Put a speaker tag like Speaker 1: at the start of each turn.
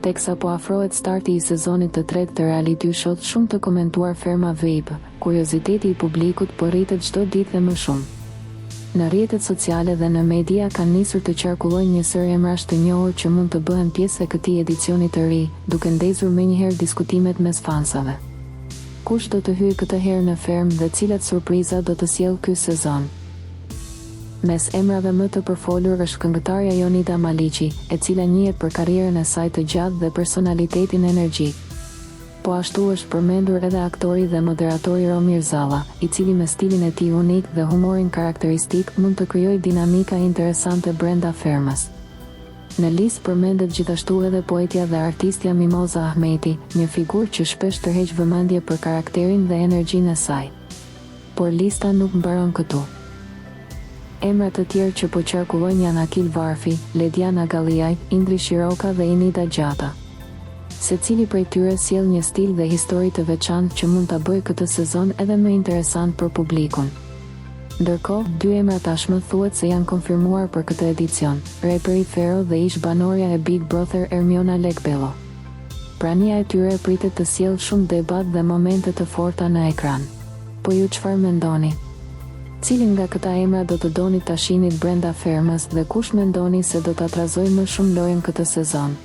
Speaker 1: Teksa po afrohet starti i sezonit të tretë të reality show-t shumë të komentuar Ferma VIP, kurioziteti i publikut po rritet çdo ditë dhe më shumë. Në rrjetet sociale dhe në media kanë nisur të qarkullojnë një sër emrash të njohur që mund të bëhen pjesë e këtij edicioni të ri, duke ndezur menjëherë diskutimet mes fansave. Kush do të hyjë këtë herë në Ferm dhe cilat surpriza do të sjellë ky sezon? Mes emrave më të përfolur është këngëtarja Jonida Maliqi, e cila njihet për karrierën e saj të gjatë dhe personalitetin energjik. Po ashtu është përmendur edhe aktori dhe moderatori Romir Zalla, i cili me stilin e tij unik dhe humorin karakteristik mund të krijojë dinamika interesante brenda Fermës. Në listë përmendet gjithashtu edhe poetja dhe artistja Mimoza Ahmeti, një figurë që shpesh tërheq vëmendje për karakterin dhe energjinë e saj. Por lista nuk mbaron këtu. Emra të tjerë që po qarkullojnë janë Akil Varfi, Lediana Galliaj, Indri Shiroka dhe Inida Gjata. Secili prej tyre sjell një stil dhe histori të veçantë që mund ta bëjë këtë sezon edhe më interesant për publikun. Ndërkohë, dy emra tashmë thuhet se janë konfirmuar për këtë edicion, raperi Fero dhe ish banorja e Big Brother Ermiona Lekbello. Prania e tyre pritet të sjellë shumë debat dhe momente të forta në ekran. Po ju çfarë mendoni? Cilin nga këta emra do të doni ta shihnit brenda Fermës dhe kush mendoni se do ta trazojë më shumë lojën këtë sezon?